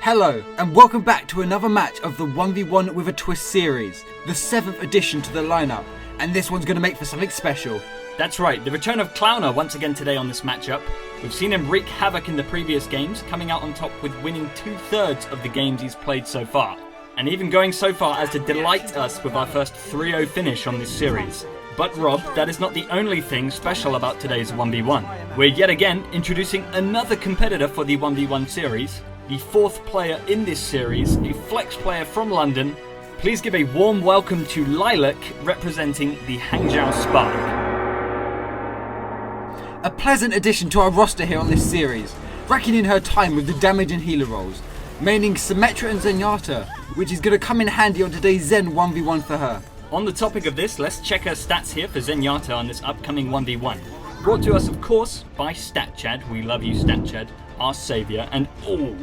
Hello, and welcome back to another match of the 1v1 with a twist series, the 7th edition to the lineup, and this one's going to make for something special. That's right, the return of Clowner once again today on this matchup. We've seen him wreak havoc in the previous games, coming out on top with winning 2/3 of the games he's played so far, and even going so far as to delight us with our first 3-0 finish on this series. But Rob, that is not the only thing special about today's 1v1. We're yet again introducing another competitor for the 1v1 series, the 4th player in this series, a flex player from London. Please give a warm welcome to Lylac, representing the Hangzhou Spark. A pleasant addition to our roster here on this series, racking in her time with the damage and healer roles, maining Symmetra and Zenyatta, which is going to come in handy on today's Zen 1v1 for her. On the topic of this, let's check her stats here for Zenyatta on this upcoming 1v1. Brought to us, of course, by StatChad. We love you, StatChad, our saviour, and all.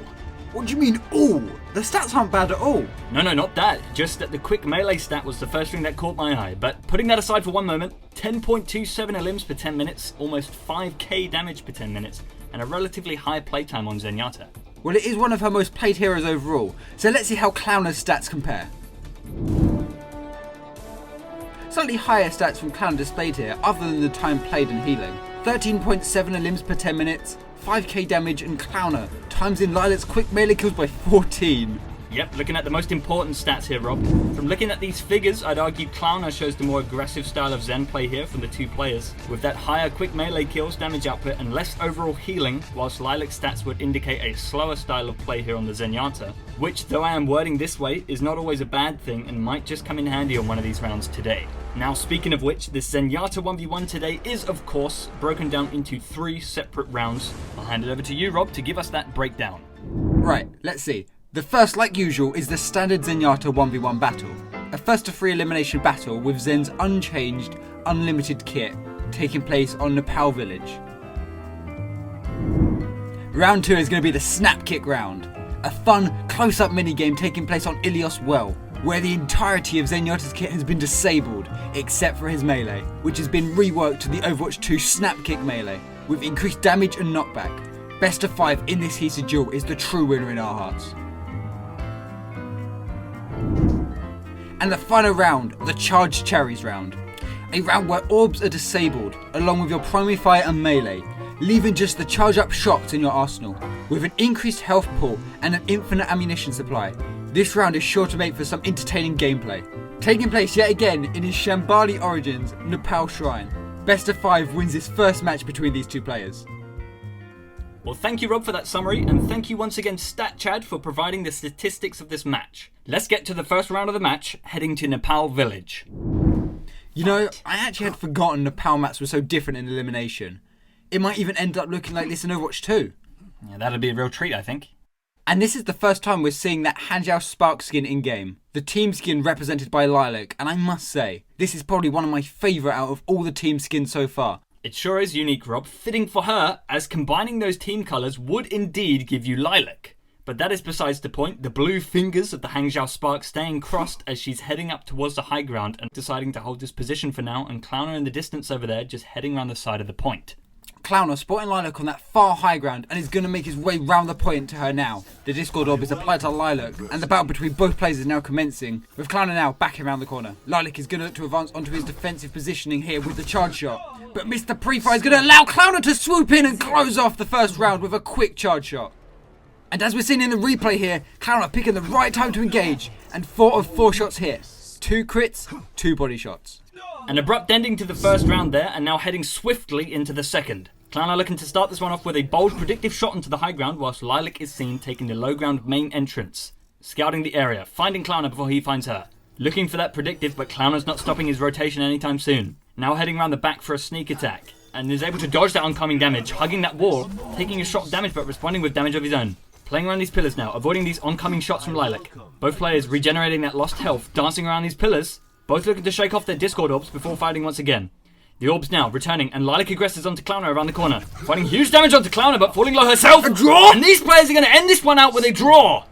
What do you mean, all? The stats aren't bad at all. No, not that. Just that the quick melee stat was the first thing that caught my eye. But putting that aside for one moment, 10.27 elims per 10 minutes, almost 5k damage per 10 minutes, and a relatively high playtime on Zenyatta. Well, it is one of her most played heroes overall, so let's see how Clowner's stats compare. Slightly higher stats from Clowner displayed here, other than the time played and healing. 13.7 elims per 10 minutes, 5k damage, and Clowner times in Lylac's quick melee kills by 14. Yep, looking at the most important stats here, Rob. From looking at these figures, I'd argue Clowner shows the more aggressive style of Zen play here from the two players, with that higher quick melee kills, damage output, and less overall healing, whilst Lylac's stats would indicate a slower style of play here on the Zenyatta, which, though I am wording this way, is not always a bad thing and might just come in handy on one of these rounds today. Now, speaking of which, this Zenyatta 1v1 today is, of course, broken down into 3 separate rounds. I'll hand it over to you, Rob, to give us that breakdown. Right, let's see. The first, like usual, is the standard Zenyatta 1v1 battle. A first to 3 elimination battle with Zen's unchanged, unlimited kit, taking place on Nepal Village. Round 2 is going to be the snap kick round. A fun, close-up minigame taking place on Ilios Well, where the entirety of Zenyatta's kit has been disabled, except for his melee, which has been reworked to the Overwatch 2 snap kick melee, with increased damage and knockback. Best of 5 in this heated duel is the true winner in our hearts. And the final round, the Charged Cherries round. A round where orbs are disabled, along with your primary fire and melee, leaving just the charge up shots in your arsenal. With an increased health pool and an infinite ammunition supply, this round is sure to make for some entertaining gameplay. Taking place yet again in his Shambhali Origins Nepal Shrine. Best of 5 wins this first match between these two players. Well, thank you, Rob, for that summary, and thank you once again, StatChad, for providing the statistics of this match. Let's get to the first round of the match, heading to Nepal Village. You know, I actually had forgotten Nepal maps were so different in elimination. It might even end up looking like this in Overwatch 2. Yeah, that'll be a real treat, I think. And this is the first time we're seeing that Hangzhou Spark skin in-game. The team skin represented by Lylac, and I must say, this is probably one of my favourite out of all the team skins so far. It sure is unique, Rob, fitting for her, as combining those team colours would indeed give you Lylac. But that is besides the point, the blue fingers of the Hangzhou Spark staying crossed as she's heading up towards the high ground and deciding to hold this position for now, and Clowner in the distance over there just heading around the side of the point. Clowner spotting Lylac on that far high ground and is going to make his way round the point to her now. The Discord orb is applied to Lylac, and the battle between both players is now commencing, with Clowner now backing around the corner. Lylac is going to look to advance onto his defensive positioning here with the charge shot, but Mr. Pre-Fire is going to allow Clowner to swoop in and close off the first round with a quick charge shot. And as we're seeing in the replay here, Clowner picking the right time to engage, and 4 of 4 shots hit. 2 crits, 2 body shots. An abrupt ending to the first round there, and now heading swiftly into the second. Clowner looking to start this one off with a bold predictive shot onto the high ground, whilst Lylac is seen taking the low ground main entrance. Scouting the area, finding Clowner before he finds her. Looking for that predictive, but Clowner's not stopping his rotation anytime soon. Now heading around the back for a sneak attack, and is able to dodge that oncoming damage, hugging that wall, taking a shot damage but responding with damage of his own. Playing around these pillars now, avoiding these oncoming shots from Lylac. Both players regenerating that lost health, dancing around these pillars, both looking to shake off their Discord orbs before fighting once again. The orbs now returning, and Lylac aggresses onto Clowner around the corner, fighting huge damage onto Clowner but falling low herself. A draw? And these players are going to end this one out with a draw!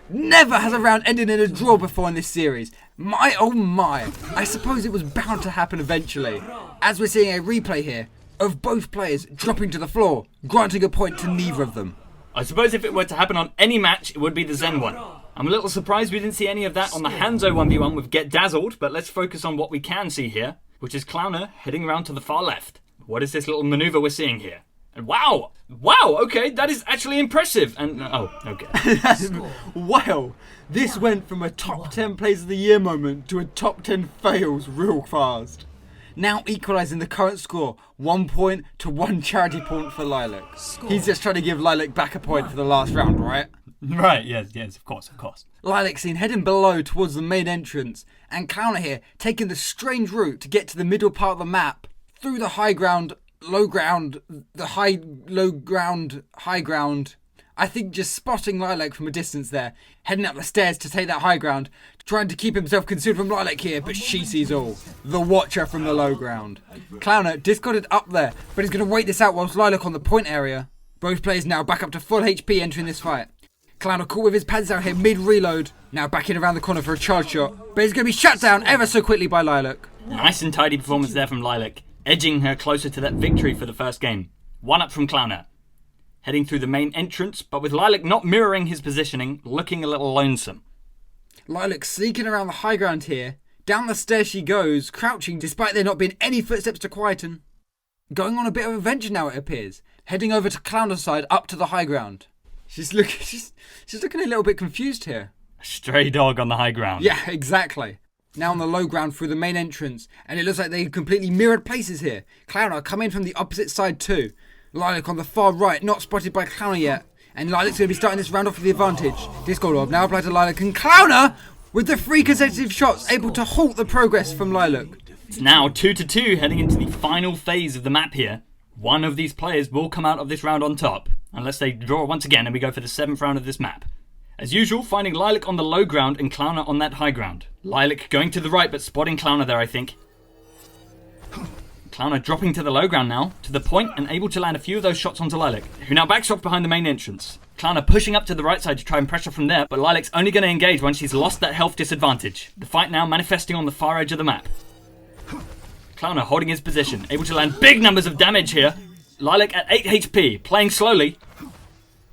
Never has a round ended in a draw before in this series. My oh my, I suppose it was bound to happen eventually. As we're seeing a replay here of both players dropping to the floor, granting a point to neither of them. I suppose if it were to happen on any match, it would be the Zen one. I'm a little surprised we didn't see any of that on the Hanzo 1v1 with Get Dazzled, but let's focus on what we can see here, which is Clowner heading around to the far left. What is this little maneuver we're seeing here? And wow, okay, that is actually impressive. And oh, okay. Wow, this went from a top 10 plays of the year moment to a top 10 fails real fast. Now equalising the current score, 1 point to 1 charity point for Lylac. He's just trying to give Lylac back a point for the last round, right? Right, yes, of course. Lylac seen heading below towards the main entrance, and Clowner here taking the strange route to get to the middle part of the map, through the high ground, low ground, low ground, high ground. I think just spotting Lylac from a distance there, heading up the stairs to take that high ground, trying to keep himself concealed from Lylac here, but she sees all. The Watcher from the low ground. Clowner discarded up there, but he's going to wait this out whilst Lylac on the point area. Both players now back up to full HP entering this fight. Clowner caught with his pads out here mid-reload, now backing around the corner for a charge shot, but he's going to be shut down ever so quickly by Lylac. Nice and tidy performance there from Lylac, edging her closer to that victory for the first game. 1 up from Clowner. Heading through the main entrance, but with Lylac not mirroring his positioning, looking a little lonesome. Lylac sneaking around the high ground here. Down the stairs she goes, crouching despite there not being any footsteps to quieten. Going on a bit of a venture now, it appears. Heading over to Clowner's side up to the high ground. She's looking a little bit confused here. A stray dog on the high ground. Yeah, exactly. Now on the low ground through the main entrance, and it looks like they completely mirrored places here. Clowner coming from the opposite side too. Lylac on the far right, not spotted by Clowner yet. And Lylac's going to be starting this round off with the advantage. Disco Orb now applied to Lylac, and Clowner, with the 3 consecutive shots, able to halt the progress from Lylac. It's now 2-2 heading into the final phase of the map here. One of these players will come out of this round on top, unless they draw once again and we go for the 7th round of this map. As usual, finding Lylac on the low ground and Clowner on that high ground. Lylac going to the right but spotting Clowner there, I think. Clowner dropping to the low ground now, to the point and able to land a few of those shots onto Lylac, who now backs off behind the main entrance. Clowner pushing up to the right side to try and pressure from there, but Lylac's only going to engage once she's lost that health disadvantage. The fight now manifesting on the far edge of the map. Clowner holding his position, able to land big numbers of damage here. Lylac at 8 HP, playing slowly.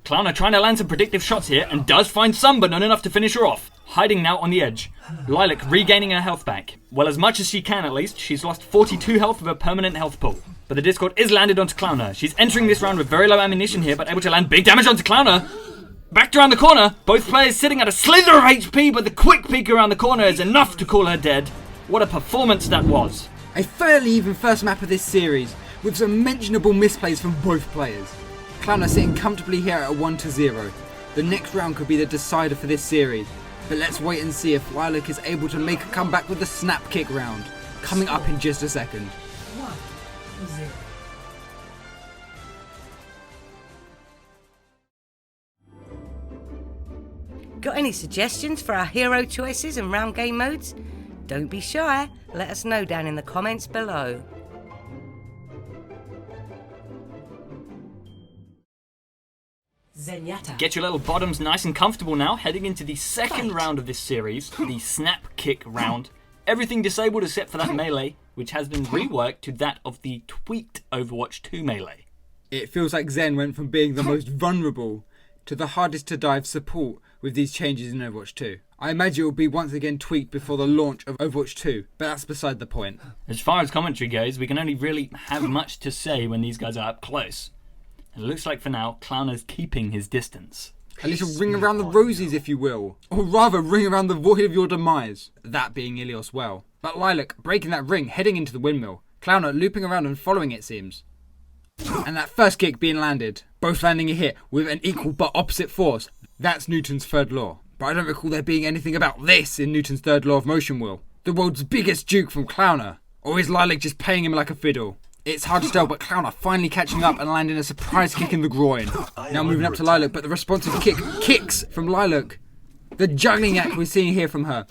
Clowner trying to land some predictive shots here, and does find some, but not enough to finish her off. Hiding now on the edge. Lylac regaining her health back. Well, as much as she can at least, she's lost 42 health with a permanent health pool. But the Discord is landed onto Clowner. She's entering this round with very low ammunition here, but able to land big damage onto Clowner. Backed around the corner, both players sitting at a slither of HP, but the quick peek around the corner is enough to call her dead. What a performance that was. A fairly even first map of this series, with some mentionable misplays from both players. Clowner sitting comfortably here at a 1-0. The next round could be the decider for this series, but let's wait and see if Lylac is able to make a comeback with the snap kick round, coming up in just a second. 1-0. Got any suggestions for our hero choices and round game modes? Don't be shy, let us know down in the comments below. Zenyatta. Get your little bottoms nice and comfortable now, heading into the second round of this series, the snap kick round. Everything disabled except for that melee, which has been reworked to that of the tweaked Overwatch 2 melee. It feels like Zen went from being the most vulnerable to the hardest to dive support with these changes in Overwatch 2. I imagine it will be once again tweaked before the launch of Overwatch 2, but that's beside the point. As far as commentary goes, we can only really have much to say when these guys are up close. It looks like for now, Clowner's keeping his distance. A little ring around the roses, if you will. Or rather, ring around the void of your demise. That being Ilios well. But Lylac breaking that ring, heading into the windmill. Clowner looping around and following, it seems. And that first kick being landed. Both landing a hit with an equal but opposite force. That's Newton's third law. But I don't recall there being anything about this in Newton's third law of motion will. The world's biggest juke from Clowner. Or is Lylac just paying him like a fiddle? It's hard to tell, but Clowner finally catching up and landing a surprise kick in the groin. Now moving up to Lylac, but the responsive kicks from Lylac. The juggling act we're seeing here from her.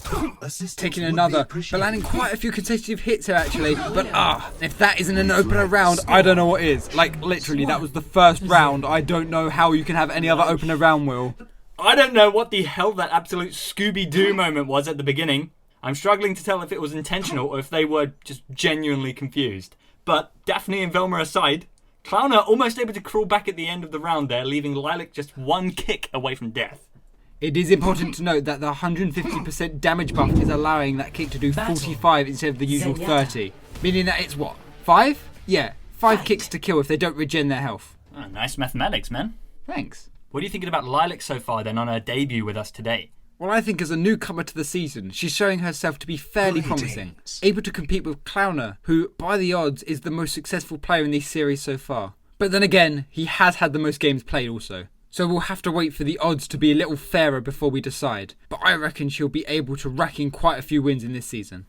Taking another, but landing quite a few consecutive hits here actually. But if that isn't an opener round, I don't know what is. Like literally, that was the first round. I don't know how you can have any other opener round, Will. I don't know what the hell that absolute Scooby-Doo moment was at the beginning. I'm struggling to tell if it was intentional or if they were just genuinely confused. But Daphne and Velma aside, Clowner almost able to crawl back at the end of the round there, leaving Lylac just one kick away from death. It is important to note that the 150% damage buff is allowing that kick to do 45 instead of the usual 30. Meaning that it's what? 5? Yeah, 5 kicks to kill if they don't regen their health. Oh, nice mathematics, man. Thanks. What are you thinking about Lylac so far then on her debut with us today? Well, I think as a newcomer to the season, she's showing herself to be fairly promising. Able to compete with Clowner, who, by the odds, is the most successful player in this series so far. But then again, he has had the most games played also. So we'll have to wait for the odds to be a little fairer before we decide. But I reckon she'll be able to rack in quite a few wins in this season.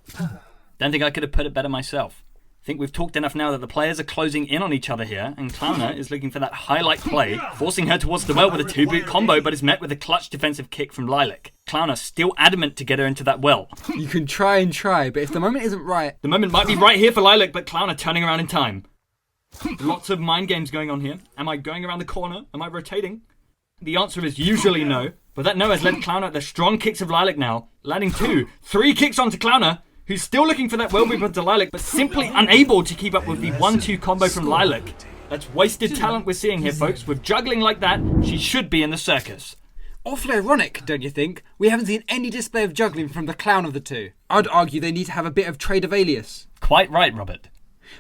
Don't think I could have put it better myself. I think we've talked enough now that the players are closing in on each other here, and Clowner is looking for that highlight play, forcing her towards the well with a 2-boot combo, but is met with a clutch defensive kick from Lylac. Clowner still adamant to get her into that well. You can try and try, but if the moment isn't right... The moment might be right here for Lylac, but Clowner turning around in time. Lots of mind games going on here. Am I going around the corner? Am I rotating? The answer is usually no, but that no has led Clowner at the strong kicks of Lylac now, landing 2, 3 kicks onto Clowner, who's still looking for that well move onto Lylac, but simply unable to keep up with the 1-2 combo from Lylac. That's wasted talent we're seeing here, folks. With juggling like that, she should be in the circus. Awfully ironic, don't you think? We haven't seen any display of juggling from the clown of the two. I'd argue they need to have a bit of trade of alias. Quite right, Robert.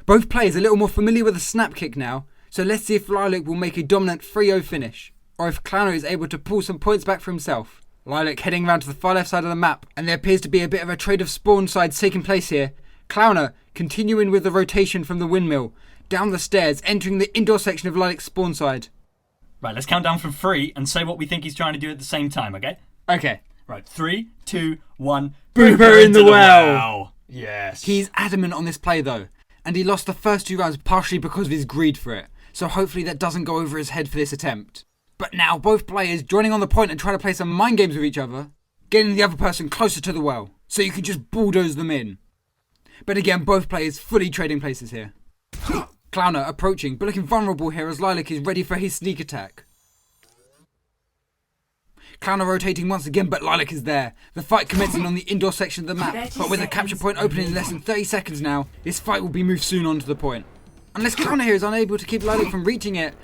Both players are a little more familiar with the snap kick now, so let's see if Lylac will make a dominant 3-0 finish, or if Clowner is able to pull some points back for himself. Lylac heading around to the far left side of the map, and there appears to be a bit of a trade of spawn sides taking place here. Clowner continuing with the rotation from the windmill, down the stairs, entering the indoor section of Lylac's spawn side. Right, let's count down from 3 and say what we think he's trying to do at the same time, okay? Okay. Right, 3, 2, 1. Boop her in the well! Yes. He's adamant on this play though, and he lost the first 2 rounds partially because of his greed for it, so hopefully that doesn't go over his head for this attempt. But now both players joining on the point and trying to play some mind games with each other, getting the other person closer to the well, so you can just bulldoze them in. But again, both players fully trading places here. Clowner approaching, but looking vulnerable here as Lylac is ready for his sneak attack. Clowner rotating once again, but Lylac is there. The fight commencing on the indoor section of the map, but with a capture point opening in less than 30 seconds now, this fight will be moved soon on to the point. Unless Clowner here is unable to keep Lylac from reaching it.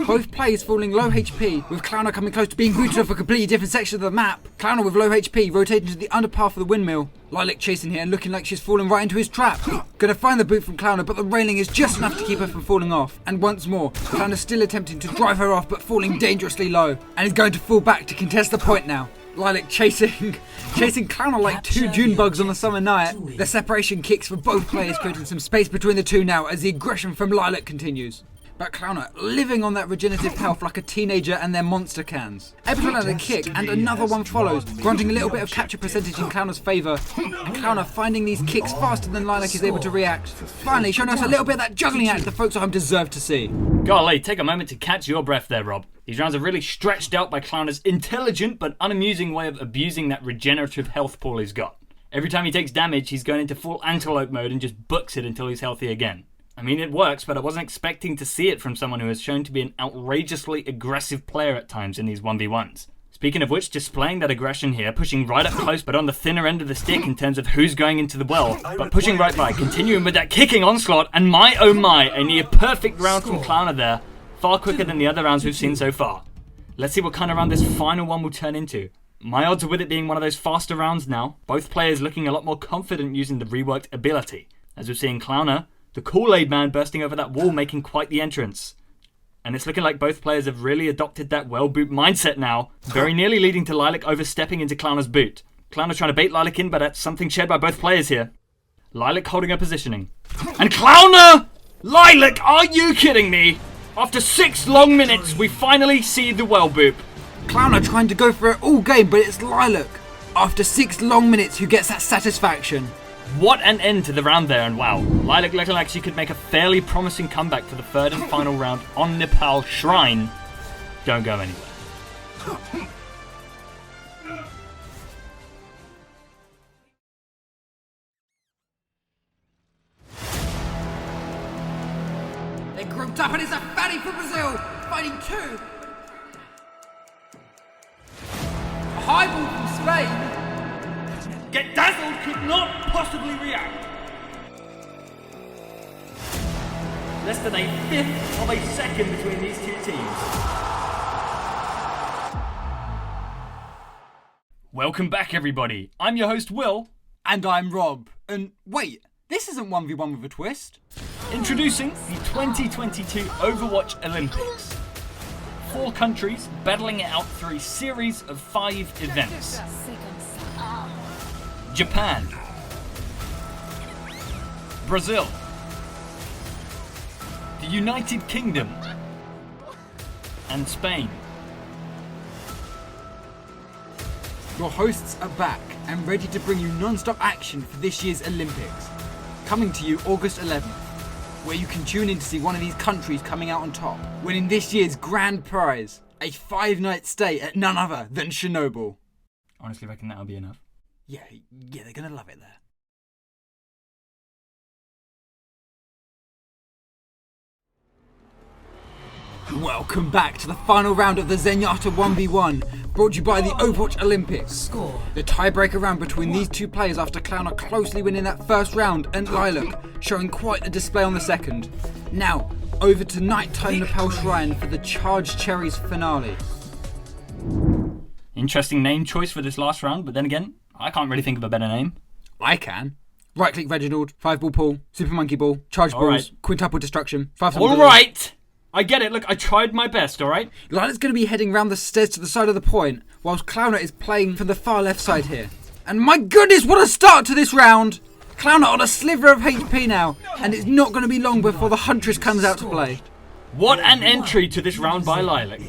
Both players falling low HP, with Clowner coming close to being booted off a completely different section of the map. Clowner with low HP, rotating to the underpath of the windmill. Lylac chasing here and looking like she's fallen right into his trap. Gonna find the boot from Clowner, but the railing is just enough to keep her from falling off. And once more, Clowner still attempting to drive her off, but falling dangerously low. And is going to fall back to contest the point now. Lylac chasing Clowner like 2 June bugs on a summer night. The separation kicks for both players, creating some space between the two now as the aggression from Lylac continues. But Clowner living on that regenerative health like a teenager and their monster cans. Able to land a kick and another one follows, granting a little bit of capture percentage in Clowner's favour. And Clowner finding these kicks faster than Lylac is able to react. Finally showing us a little bit of that juggling act the folks at home deserve to see. Golly, take a moment to catch your breath there, Rob. These rounds are really stretched out by Clowner's intelligent but unamusing way of abusing that regenerative health pool he's got. Every time he takes damage, he's going into full antelope mode and just books it until he's healthy again. I mean, it works, but I wasn't expecting to see it from someone who has shown to be an outrageously aggressive player at times in these 1v1s. Speaking of which, displaying that aggression here, pushing right up close but on the thinner end of the stick in terms of who's going into the well, but pushing right by, continuing with that kicking onslaught, and my oh my, a near perfect round from Clowner there, far quicker than the other rounds we've seen so far. Let's see what kind of round this final one will turn into. My odds are with it being one of those faster rounds now, both players looking a lot more confident using the reworked ability, as we're seeing Clowner, the Kool-Aid man bursting over that wall, making quite the entrance. And it's looking like both players have really adopted that well boot mindset now, very nearly leading to Lylac overstepping into Clowner's boot. Clowner trying to bait Lylac in, but that's something shared by both players here. Lylac holding her positioning. And Clowner! Lylac, are you kidding me? After 6 long minutes, we finally see the well boop. Clowner trying to go for it all game, but it's Lylac. After 6 long minutes, who gets that satisfaction. What an end to the round there, and wow, Lylac looking like she could make a fairly promising comeback for the 3rd and final round on Nepal Shrine. Don't go anywhere. They grouped up and it's a fatty for Brazil, fighting 2. A high ball from Spain. Get Dazzled could not possibly react. Less than a fifth of a second between these two teams. Welcome back, everybody. I'm your host, Will. And I'm Rob. And wait, this isn't 1v1 with a twist. Introducing the 2022 Overwatch Olympics. 4 countries battling it out through a series of 5 events. Japan, Brazil, the United Kingdom, and Spain. Your hosts are back and ready to bring you non-stop action for this year's Olympics. Coming to you August 11th, where you can tune in to see one of these countries coming out on top, winning this year's grand prize, a 5-night stay at none other than Chernobyl. Honestly, reckon that'll be enough. Yeah, they're gonna love it there. Welcome back to the final round of the Zenyatta 1v1, brought to you by the Overwatch Olympics. The tiebreaker round between these two players after Clown are closely winning that first round and Lylac showing quite a display on the second. Now, over to Nighttime Lapel Shrine for the Charged Cherries finale. Interesting name choice for this last round, but then again, I can't really think of a better name. I can. Right click Reginald, 5-ball pool, Super Monkey Ball, Charge Balls, right. Quintuple Destruction, 5 Alright! I get it, look, I tried my best, alright? Lylac's going to be heading round the stairs to the side of the point, whilst Clowner is playing from the far left side here. And my goodness, what a start to this round! Clowner on a sliver of HP now, and it's not going to be long before the Huntress comes out to play. What an entry to this round by Lylac.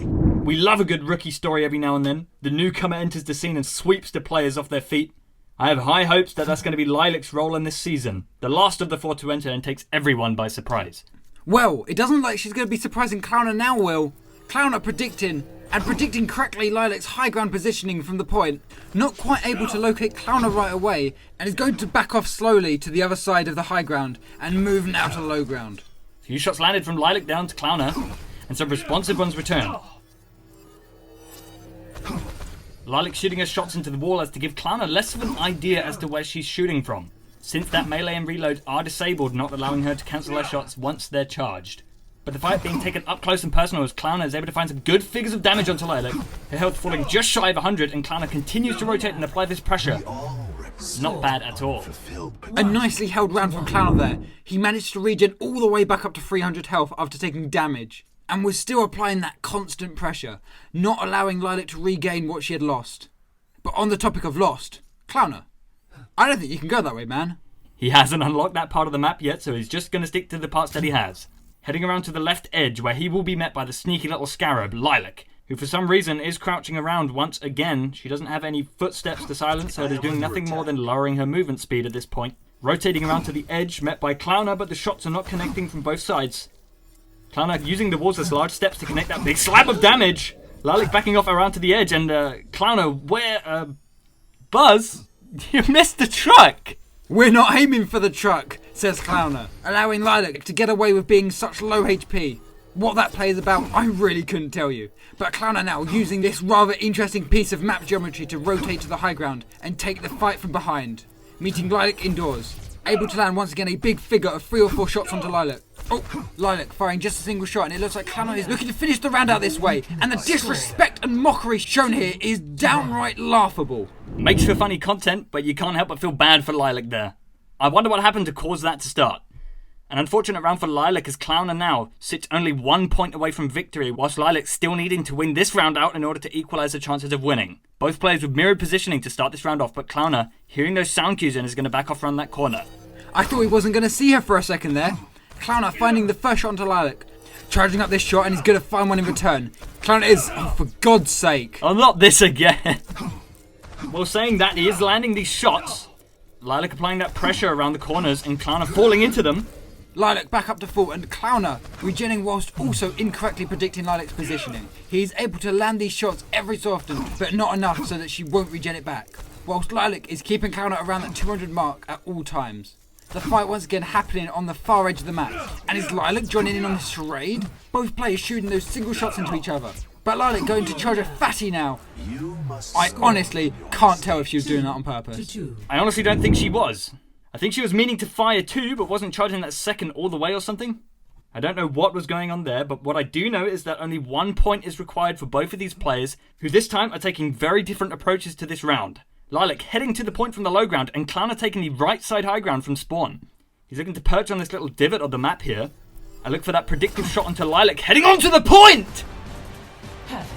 We love a good rookie story every now and then. The newcomer enters the scene and sweeps the players off their feet. I have high hopes that that's going to be Lylac's role in this season. The last of the 4 to enter and takes everyone by surprise. Well, it doesn't look like she's going to be surprising Clowner now, Will. Clowner predicting correctly Lylac's high ground positioning from the point, not quite able to locate Clowner right away, and is going to back off slowly to the other side of the high ground and move now to low ground. A few shots landed from Lylac down to Clowner, and some responsive ones returned. Lylac shooting her shots into the wall as to give Clowner less of an idea as to where she's shooting from, since that melee and reload are disabled, not allowing her to cancel her shots once they're charged. But the fight being taken up close and personal as Clowner is able to find some good figures of damage onto Lylac, her health falling just shy of 100, and Clowner continues to rotate and apply this pressure. Not bad at all. A nicely held round from Clowner there. He managed to regen all the way back up to 300 health after taking damage, and was still applying that constant pressure, not allowing Lylac to regain what she had lost. But on the topic of lost, Clowner, I don't think you can go that way, man. He hasn't unlocked that part of the map yet, so he's just going to stick to the parts that he has. Heading around to the left edge, where he will be met by the sneaky little scarab, Lylac, who for some reason is crouching around once again. She doesn't have any footsteps to silence, so it is doing nothing more than lowering her movement speed at this point. Rotating around to the edge, met by Clowner, but the shots are not connecting from both sides. Clowner using the walls as large steps to connect that big slab of damage. Lylac backing off around to the edge, and Clowner, Buzz, you missed the truck! We're not aiming for the truck, says Clowner, allowing Lylac to get away with being such low HP. What that play is about, I really couldn't tell you. But Clowner now using this rather interesting piece of map geometry to rotate to the high ground and take the fight from behind. Meeting Lylac indoors, able to land once again a big figure of 3 or 4 shots onto Lylac. Oh, Lylac firing just a single shot, and it looks like Clowner is looking to finish the round out this way, and the disrespect and mockery shown here is downright laughable. Makes for funny content, but you can't help but feel bad for Lylac there. I wonder what happened to cause that to start. An unfortunate round for Lylac as Clowner now sits only 1 point away from victory, whilst Lylac still needing to win this round out in order to equalise her chances of winning. Both players with mirrored positioning to start this round off, but Clowner, hearing those sound cues in, is going to back off around that corner. I thought he wasn't going to see her for a second there. Clowner finding the first shot onto Lylac, charging up this shot, and he's going to find one in return. Clowner is, oh for God's sake. Oh, not this again. Well, saying that, he is landing these shots. Lylac applying that pressure around the corners and Clowner falling into them. Lylac back up to full, and Clowner regenerating whilst also incorrectly predicting Lylac's positioning. He is able to land these shots every so often, but not enough so that she won't regen it back, whilst Lylac is keeping Clowner around that 200 mark at all times. The fight once again happening on the far edge of the map, and is Lylac joining in on this charade? Both players shooting those single shots into each other, but Lylac going to charge a fatty now. I honestly can't tell if she was doing that on purpose. I honestly don't think she was. I think she was meaning to fire too, but wasn't charging that second all the way or something. I don't know what was going on there, but what I do know is that only 1 point is required for both of these players, who this time are taking very different approaches to this round. Lylac heading to the point from the low ground, and Clown are taking the right side high ground from spawn. He's looking to perch on this little divot of the map here. I look for that predictive shot onto Lylac, heading onto the point! Perfect.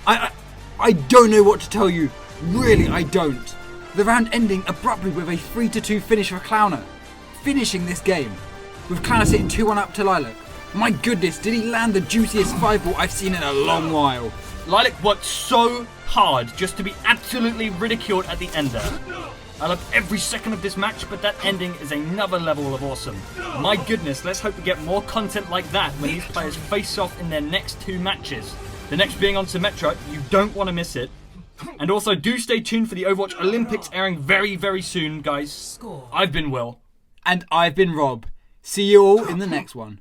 I don't know what to tell you. Really, I don't. The round ending abruptly with a 3-2 finish for Clowner, finishing this game, with Clowner sitting 2-1 up to Lylac. My goodness, did he land the juiciest 5-ball I've seen in a long while. Lylac worked so hard just to be absolutely ridiculed at the end there. I loved every second of this match, but that ending is another level of awesome. My goodness, let's hope we get more content like that when these players face off in their next 2 matches. The next being on Zenyatta, you don't want to miss it. And also, do stay tuned for the Overwatch Olympics airing very, very soon, guys. I've been Will. And I've been Rob. See you all in the next one.